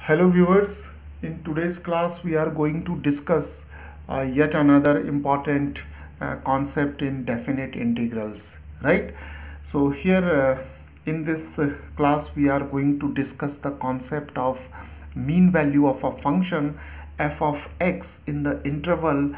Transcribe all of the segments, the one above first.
Hello viewers, in today's class we are going to discuss yet another important concept in definite integrals, right? So here in this class we are going to discuss the concept of mean value of a function f of x in the interval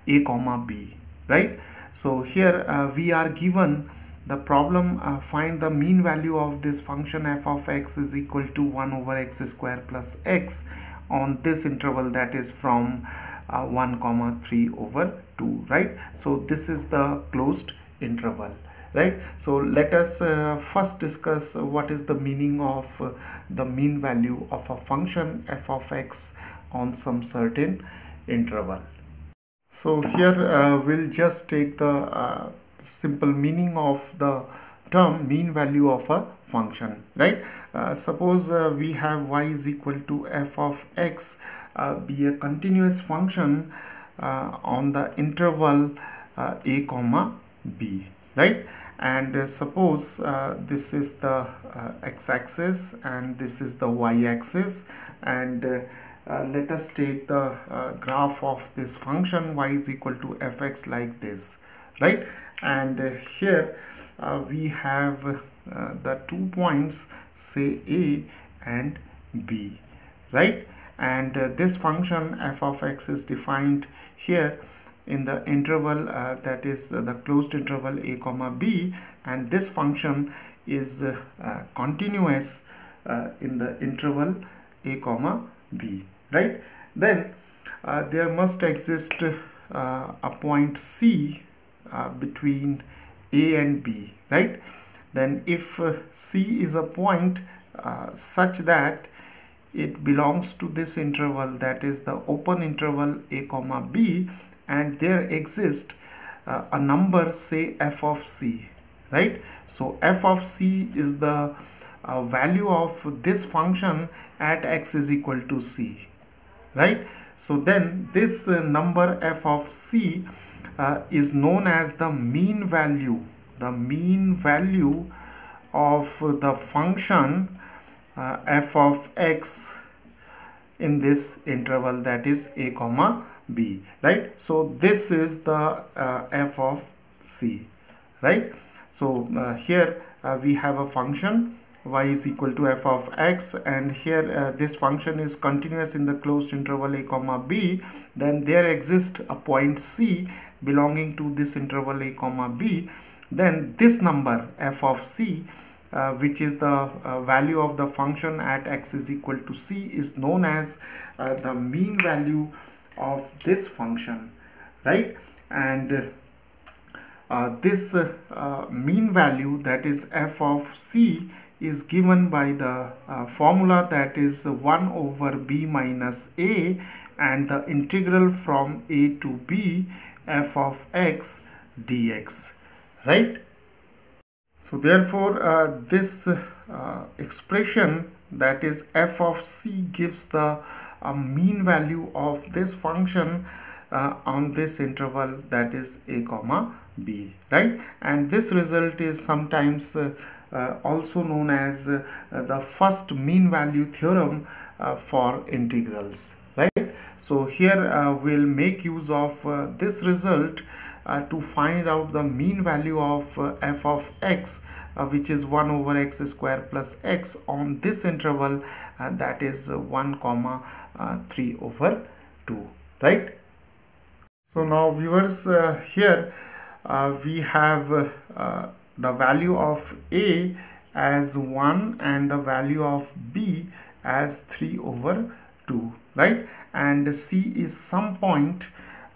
a comma b, right? So here we are given the problem, find the mean value of this function f of x is equal to 1 over x square plus x on this interval, that is from 1 comma 3 over 2, right? So this is the closed interval, right? So let us first discuss what is the meaning of the mean value of a function f of x on some certain interval. So here we'll just take the simple meaning of the term mean value of a function, right? Suppose we have y is equal to f of x be a continuous function on the interval a comma b, right? And suppose this is the x-axis and this is the y-axis, and let us take the graph of this function y is equal to fx like this, right? And here we have the 2 points, say a and b, right? And this function f of x is defined here in the interval that is the closed interval a comma b, and this function is continuous in the interval a comma b, right? Then there must exist a point c between a and b, right? Then if c is a point such that it belongs to this interval, that is the open interval a comma b, and there exists a number, say f of c, right? So f of c is the value of this function at x is equal to c, right? So then this number f of c is known as the mean value of the function f of x in this interval, that is a comma b, right? So this is the f of c, right? So here we have a function y is equal to f of x, and here this function is continuous in the closed interval a comma b. Then there exists a point c belonging to this interval a comma b. Then this number f of c, which is the value of the function at x is equal to c, is known as the mean value of this function, right? And this mean value, that is f of c, is given by the formula that is 1 over b minus a, and the integral from a to b f of x dx, right? So therefore this expression, that is f of c, gives the mean value of this function on this interval, that is a comma b, right? And this result is sometimes also known as the first mean value theorem for integrals, right? So here we'll make use of this result to find out the mean value of f of x, which is 1 over x square plus x on this interval, that is 1 comma 3 over 2, right? So now viewers, here we have the value of a as 1 and the value of b as 3 over 2, right? And c is some point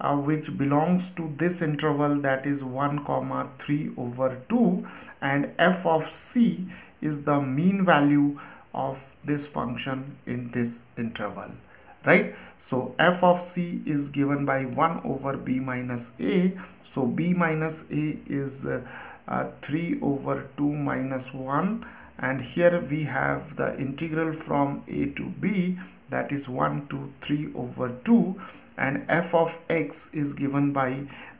which belongs to this interval, that is 1 comma 3 over 2, and f of c is the mean value of this function in this interval, right? So f of c is given by 1 over b minus a. So b minus a is 3 over 2 minus 1, and here we have the integral from a to b, that is 1 to 3 over 2, and f of x is given by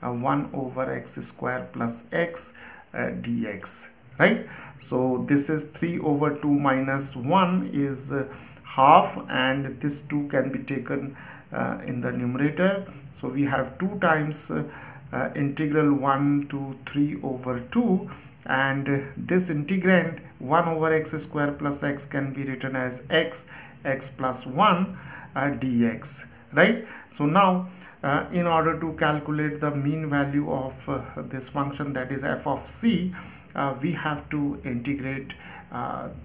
1 over x square plus x dx, right? So this is 3 over 2 minus 1 is half, and this 2 can be taken in the numerator. So we have 2 times integral 1 to 3 over 2, and this integrand 1 over x square plus x can be written as x plus 1 dx, right? So now in order to calculate the mean value of this function, that is f of c, we have to integrate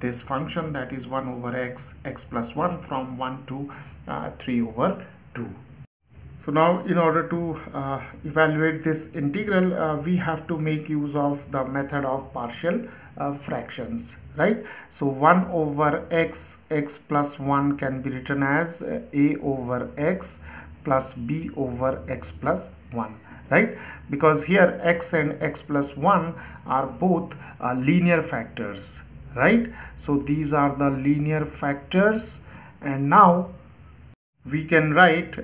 this function, that is 1 over x plus 1, from 1 to 3 over 2. So now in order to evaluate this integral, we have to make use of the method of partial fractions, right? So 1 over x plus 1 can be written as a over x plus b over x plus 1, right? Because here x and x plus 1 are both linear factors, right? So these are the linear factors, and now we can write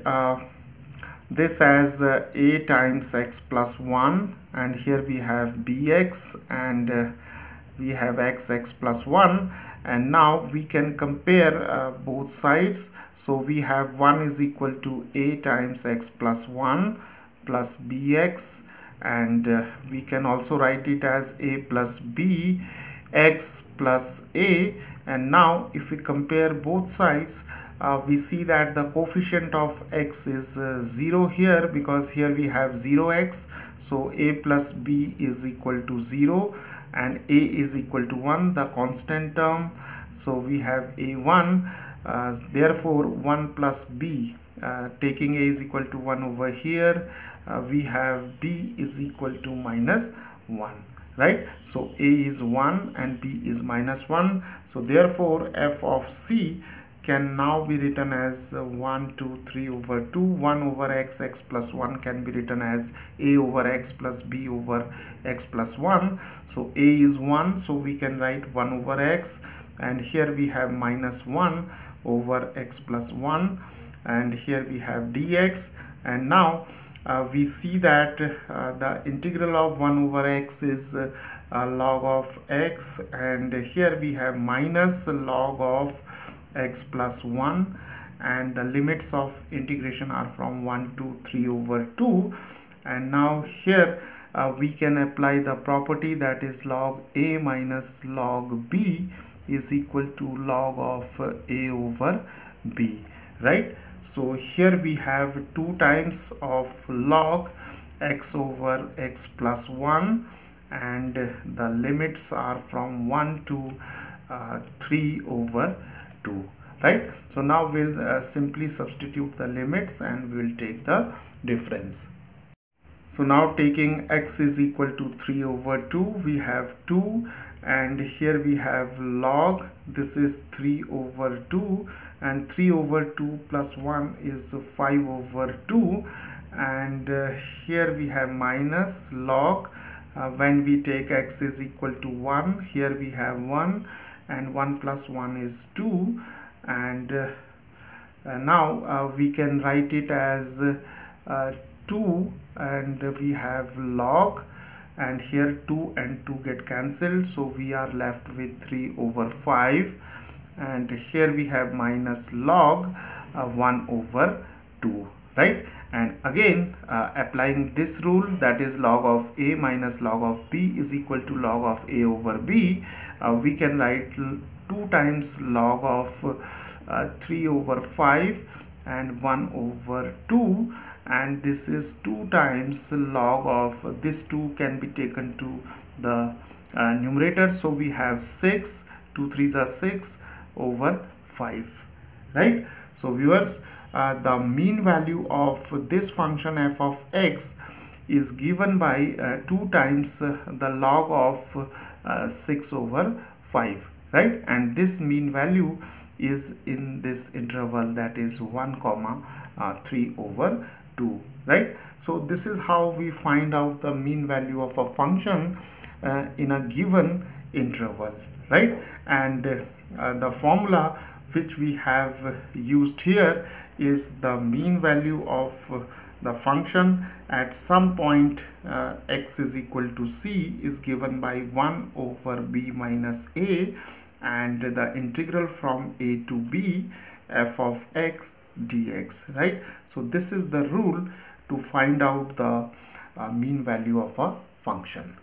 this as a times x plus 1, and here we have bx, and we have x plus 1, and now we can compare both sides. So we have 1 is equal to a times x plus 1 plus bx, and we can also write it as a plus b x plus a. And now if we compare both sides, we see that the coefficient of x is 0 here, because here we have 0x. So a plus b is equal to 0 and a is equal to 1, the constant term. So we have a1, therefore 1 plus b, taking a is equal to 1 over here, we have b is equal to minus 1, right? So a is 1 and b is minus 1. So therefore f of c can now be written as 1 to 3 over 2. 1 over x plus 1 can be written as a over x plus b over x plus 1. So a is 1, so we can write 1 over x, and here we have minus 1 over x plus 1, and here we have dx. And now we see that the integral of 1 over x is log of x, and here we have minus log of x plus 1, and the limits of integration are from 1 to 3 over 2. And now here we can apply the property, that is log a minus log b is equal to log of a over b, right? So here we have 2 times of log x over x plus 1, and the limits are from 1 to 3 over 2, right? So now we'll simply substitute the limits and we'll take the difference. So now taking x is equal to 3 over 2, we have 2, and here we have log, this is 3 over 2, and 3 over 2 plus 1 is 5 over 2, and here we have minus log, when we take x is equal to 1, here we have 1, and 1 plus 1 is 2, and now we can write it as 2, and we have log, and here 2 and 2 get cancelled, so we are left with 3 over 5, and here we have minus log 1 over 2, right? And again applying this rule, that is log of a minus log of b is equal to log of a over b, we can write 2 times log of 3 over 5 and 1 over 2, and this is 2 times log of this 2 can be taken to the numerator, so we have 6, 2 3s are 6 over 5, right? So viewers, the mean value of this function f of x is given by 2 times the log of 6 over 5, right? And this mean value is in this interval, that is 1 comma 3 over 2, right? So this is how we find out the mean value of a function in a given interval, right? And the formula which we have used here is the mean value of the function at some point x is equal to c is given by 1 over b minus a, and the integral from a to b f of x dx, right? So this is the rule to find out the mean value of a function.